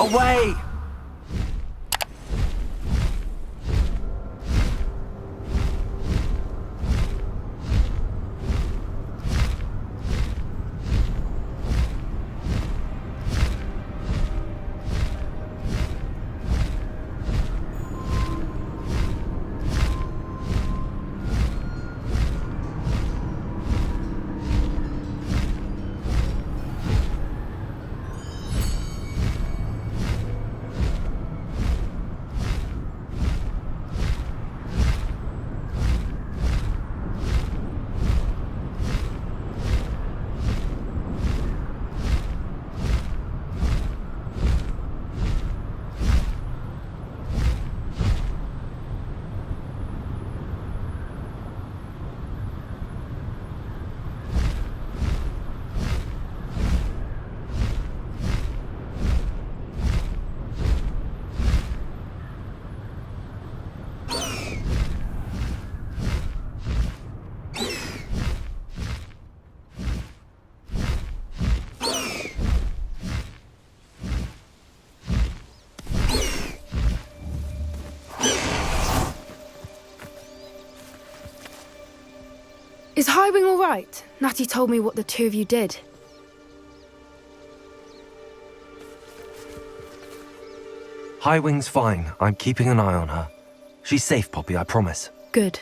Away! Is Highwing all right? Natty told me what the two of you did. Highwing's fine. I'm keeping an eye on her. She's safe, Poppy, I promise. Good.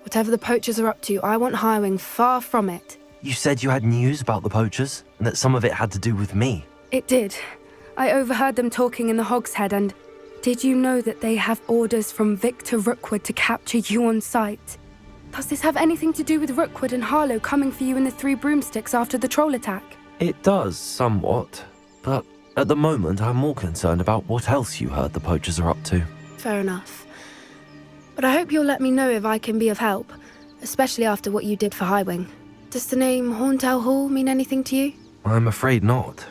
Whatever the poachers are up to, I want Highwing far from it. You said you had news about the poachers, and that some of it had to do with me. It did. I overheard them talking in the Hogshead, and did you know that they have orders from Victor Rookwood to capture you on sight? Does this have anything to do with Rookwood and Harlow coming for you in the Three Broomsticks after the troll attack? It does, somewhat. But at the moment, I'm more concerned about what else you heard the poachers are up to. Fair enough. But I hope you'll let me know if I can be of help, especially after what you did for Highwing. Does the name Horntail Hall mean anything to you? I'm afraid not.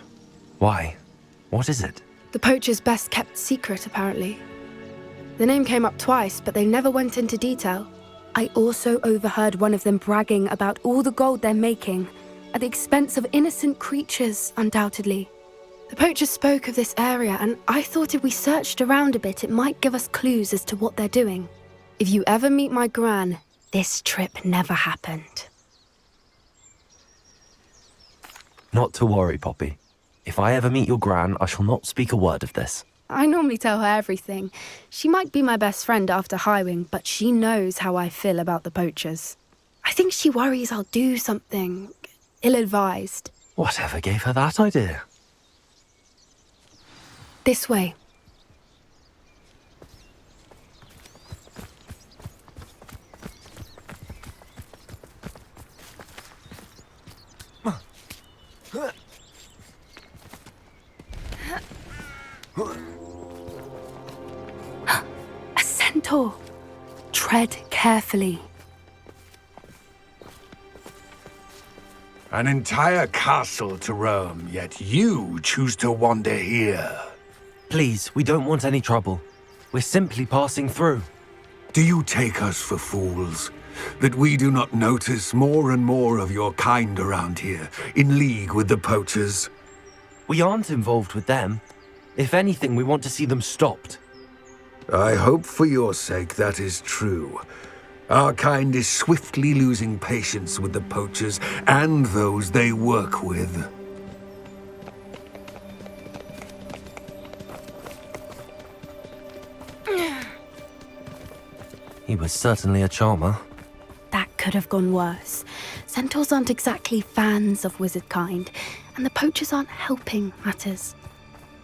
Why? What is it? The poachers' best kept secret, apparently. The name came up twice, but they never went into detail. I also overheard one of them bragging about all the gold they're making, at the expense of innocent creatures, undoubtedly. The poachers spoke of this area, and I thought if we searched around a bit, it might give us clues as to what they're doing. If you ever meet my gran, this trip never happened. Not to worry, Poppy. If I ever meet your gran, I shall not speak a word of this. I normally tell her everything. She might be my best friend after Highwing, but she knows how I feel about the poachers. I think she worries I'll do something ill-advised. Whatever gave her that idea? This way. A centaur. Tread carefully. An entire castle to roam, yet you choose to wander here. Please, we don't want any trouble. We're simply passing through. Do you take us for fools? That we do not notice more and more of your kind around here, in league with the poachers? We aren't involved with them. If anything, we want to see them stopped. I hope for your sake that is true. Our kind is swiftly losing patience with the poachers and those they work with. He was certainly a charmer. That could have gone worse. Centaurs aren't exactly fans of wizard kind, and the poachers aren't helping matters.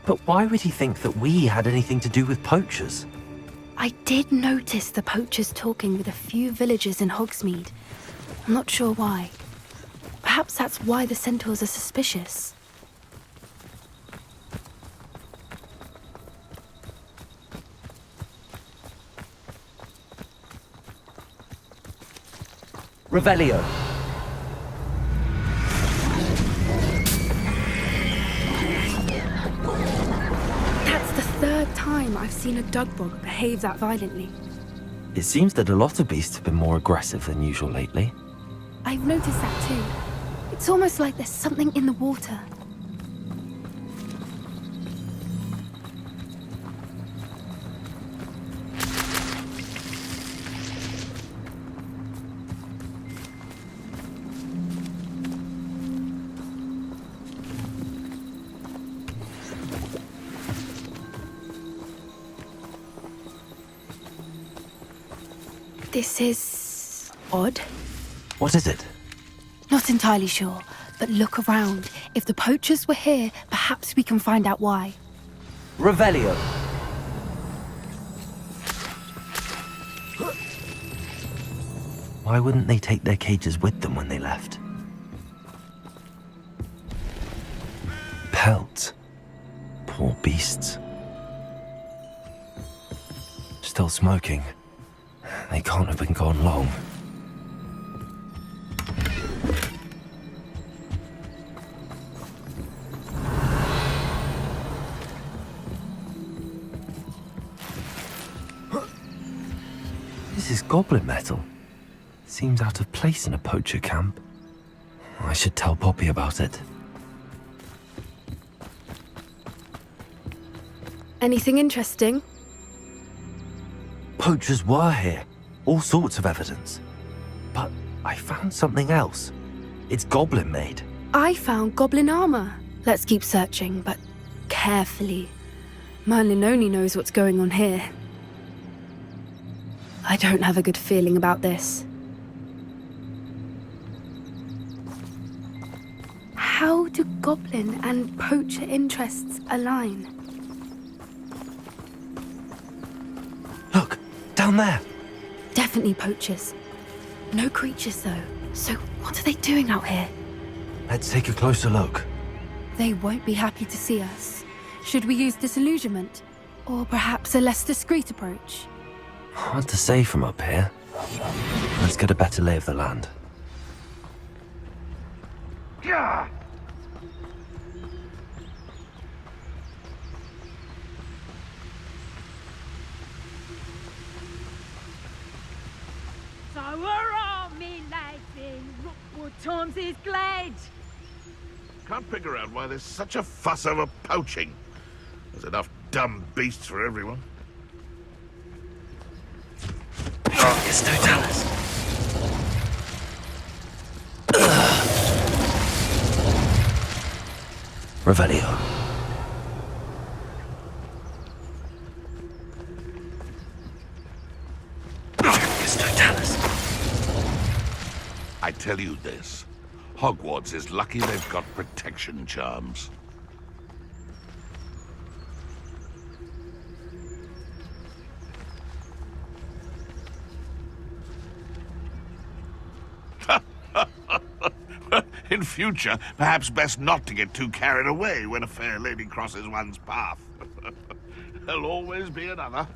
But why would he think that we had anything to do with poachers? I did notice the poachers talking with a few villagers in Hogsmeade. I'm not sure why. Perhaps that's why the centaurs are suspicious. Revelio. That's the third time I've seen a dugbog behave that violently. It seems that a lot of beasts have been more aggressive than usual lately. I've noticed that too. It's almost like there's something in the water. This is odd. What is it? Not entirely sure, but look around. If the poachers were here, perhaps we can find out why. Revelio. Why wouldn't they take their cages with them when they left? Pelts. Poor beasts. Still smoking. They can't have been gone long. This is goblin metal. Seems out of place in a poacher camp. I should tell Poppy about it. Anything interesting? Poachers were here. All sorts of evidence. But I found something else. It's goblin made. I found goblin armor. Let's keep searching, but carefully. Merlin only knows what's going on here. I don't have a good feeling about this. How do goblin and poacher interests align? Look, down there. Definitely poachers. No creatures, though. So what are they doing out here? Let's take a closer look. They won't be happy to see us. Should we use disillusionment? Or perhaps a less discreet approach? Hard to say from up here. Let's get a better lay of the land. Yeah. So hurrah, me lads, in Rookwood times is glad. Can't figure out why there's such a fuss over poaching. There's enough dumb beasts for everyone. It's no Dallas. Revelio. It's no Dallas. I tell you this, Hogwarts is lucky they've got protection charms. In future, perhaps best not to get too carried away when a fair lady crosses one's path. There'll always be another.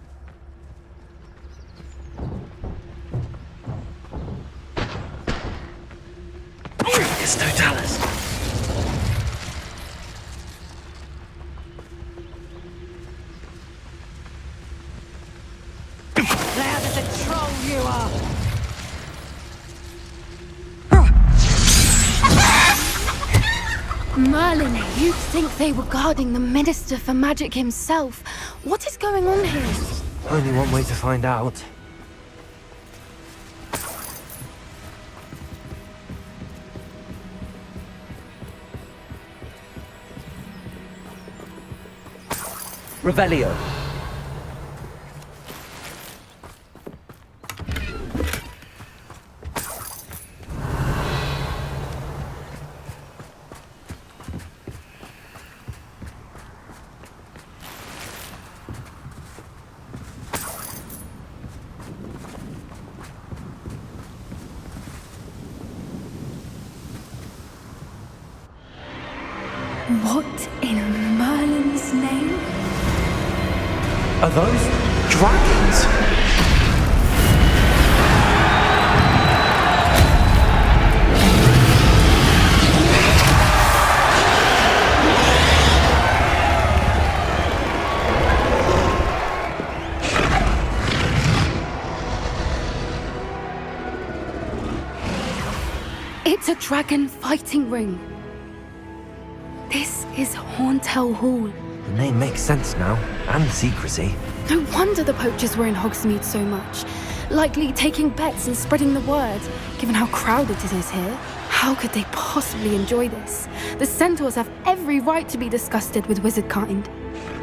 It's no Dallas. Loud as a troll you are. Merlin, you'd think they were guarding the Minister for Magic himself. What is going on here? Only one way to find out. Revelio. What in Merlin's name? Are those dragons? It's a dragon fighting ring. This is Hauntel Hall. The name makes sense now, and the secrecy. No wonder the poachers were in Hogsmeade so much. Likely taking bets and spreading the word, given how crowded it is here. How could they possibly enjoy this? The centaurs have every right to be disgusted with wizard kind.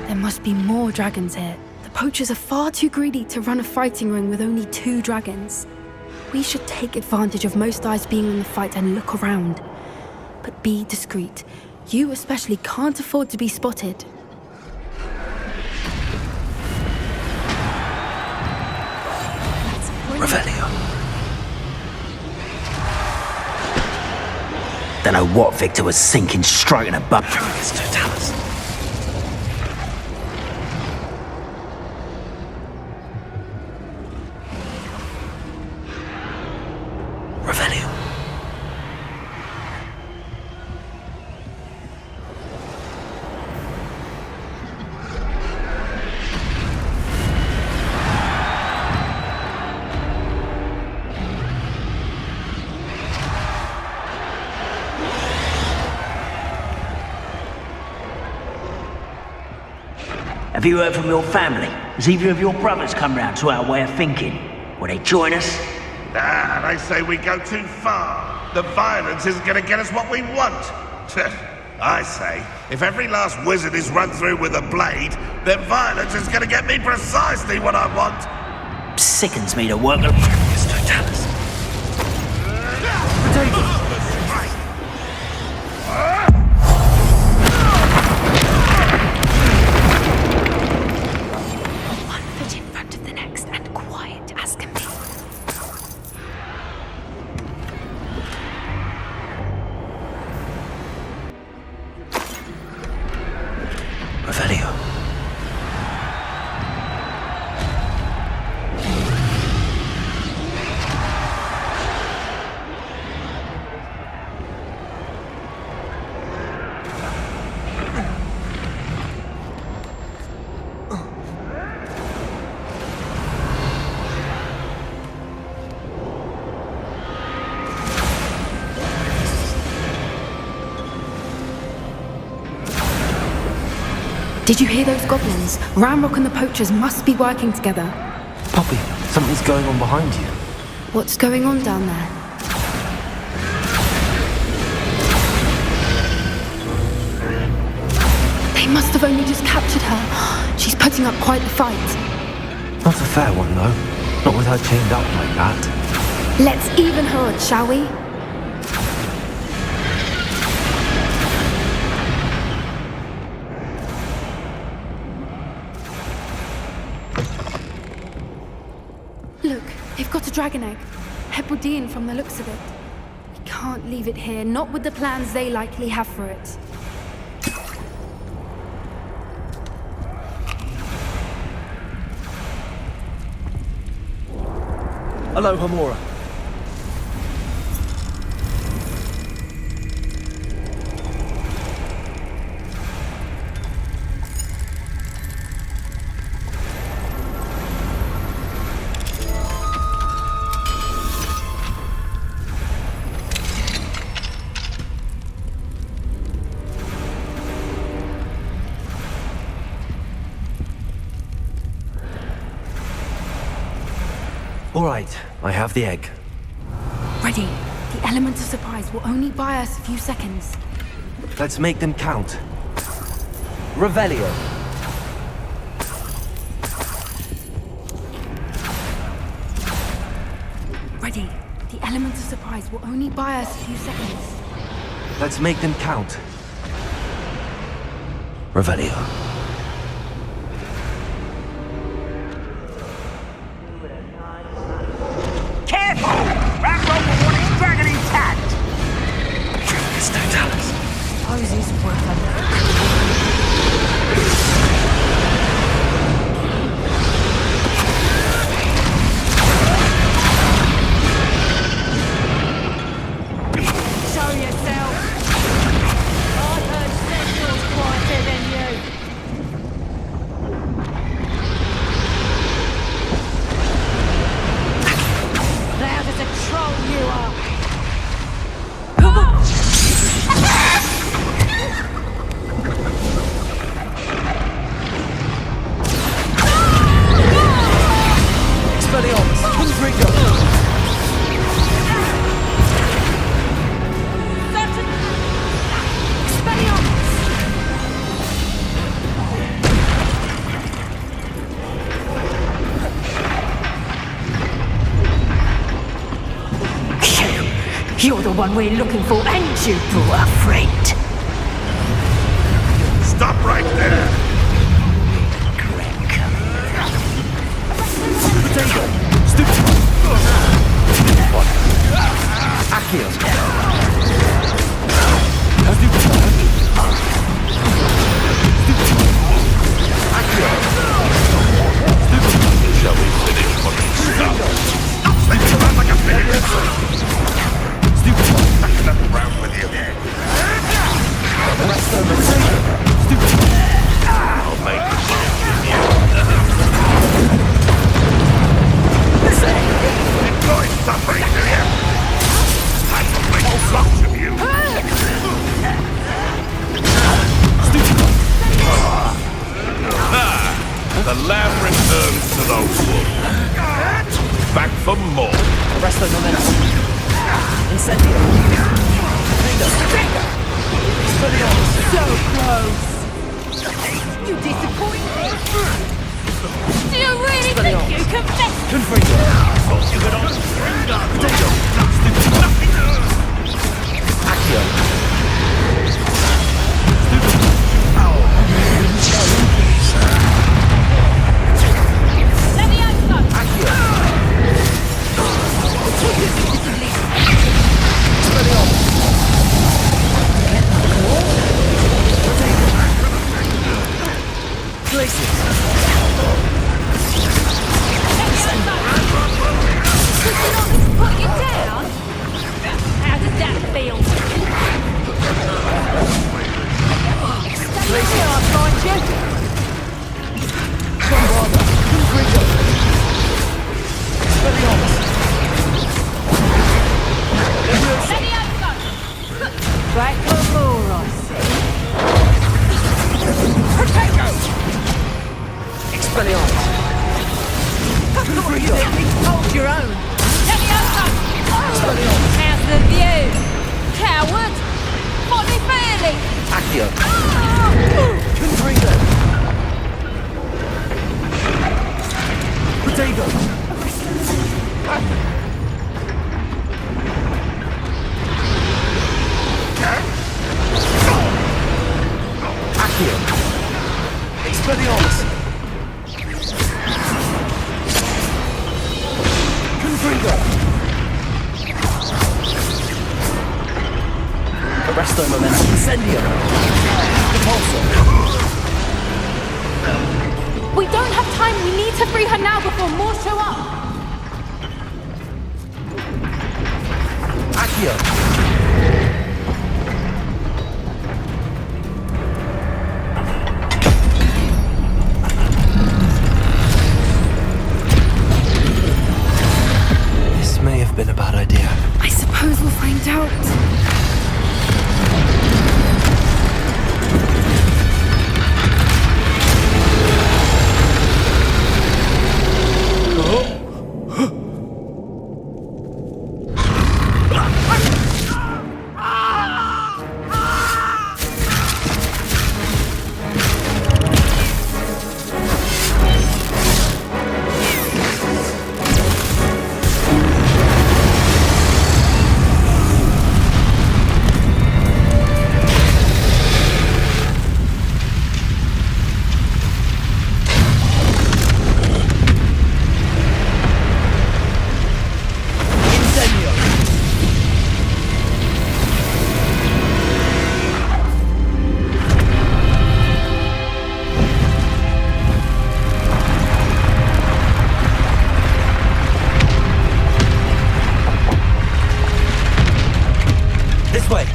There must be more dragons here. The poachers are far too greedy to run a fighting ring with only 2 dragons. We should take advantage of most eyes being in the fight and look around. But be discreet. You especially can't afford to be spotted. Revelio. Don't know what Victor was sinking straight in a butt. Totalis. Revelio. Have you heard from your family? Has either of your brothers come round to our way of thinking? Will they join us? Nah, they say we go too far. The violence isn't going to get us what we want. I say, if every last wizard is run through with a blade, then violence is going to get me precisely what I want. Sickens me to work alone. Totalis. One foot in front of the next and quiet as can be. Revelio. Did you hear those goblins? Ramrock and the poachers must be working together. Poppy, something's going on behind you. What's going on down there? They must have only just captured her. She's putting up quite the fight. Not a fair one, though. Not with her chained up like that. Let's even her odds, shall we? Look, they've got a dragon egg. Hebridean from the looks of it. We can't leave it here, not with the plans they likely have for it. Hello, Hamora. All right, I have the egg. Ready. The element of surprise will only buy us a few seconds. Let's make them count. Revelio. Ready. The element of surprise will only buy us a few seconds. Let's make them count. Revelio. Careful! Ramrock will want his dragon intact! It's Totalis. Suppose it's worth a look. Show yourself. I heard Central's quieter than you. Loud as a troll you are. Expelliarmus, Kingbringer. You're the one we're looking for, and you brought a friend. Stop right there! Shall we finish what we started? Think about like a minute. Back up around with you. I'll make a change in you. Enjoy suffering, do you? I will make a bunch of you. The lamb returns to the wolf. Back for more. Arresto momentum. Incendio. So close. You disappoint me. Do you really think you can mess? Put you down? How does that feel? Stay here, I'll find you. Back for more, I see. Potato! Expelliarmus. Hold your own. How's the view? Coward! Molly Fairley! Accio. Oh! Confringo. Potato. Accio. Expelliarmus. Confringo. Arresto momentum. Incendio. Repulsor. We don't have time. We need to free her now before more show up. Accio. This may have been a bad idea. I suppose we'll find out. This way.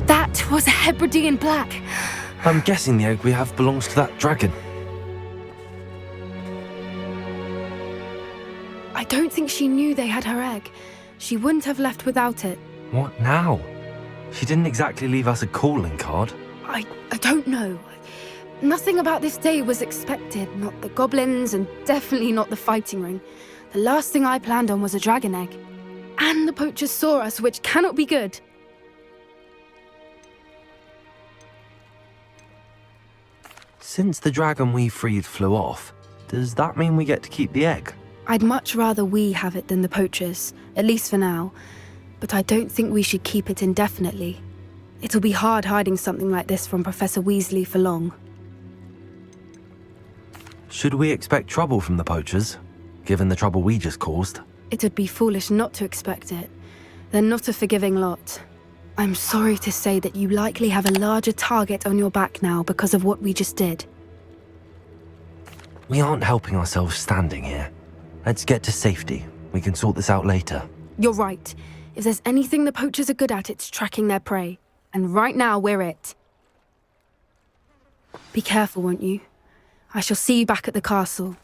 That was a Hebridean black. I'm guessing the egg we have belongs to that dragon. I don't think she knew they had her egg. She wouldn't have left without it. What now? She didn't exactly leave us a calling card. I don't know. Nothing about this day was expected. Not the goblins, and definitely not the fighting ring. The last thing I planned on was a dragon egg. And the poachers saw us, which cannot be good. Since the dragon we freed flew off, does that mean we get to keep the egg? I'd much rather we have it than the poachers, at least for now. But I don't think we should keep it indefinitely. It'll be hard hiding something like this from Professor Weasley for long. Should we expect trouble from the poachers, given the trouble we just caused? It would be foolish not to expect it. They're not a forgiving lot. I'm sorry to say that you likely have a larger target on your back now because of what we just did. We aren't helping ourselves standing here. Let's get to safety. We can sort this out later. You're right. If there's anything the poachers are good at, it's tracking their prey. And right now, we're it. Be careful, won't you? I shall see you back at the castle.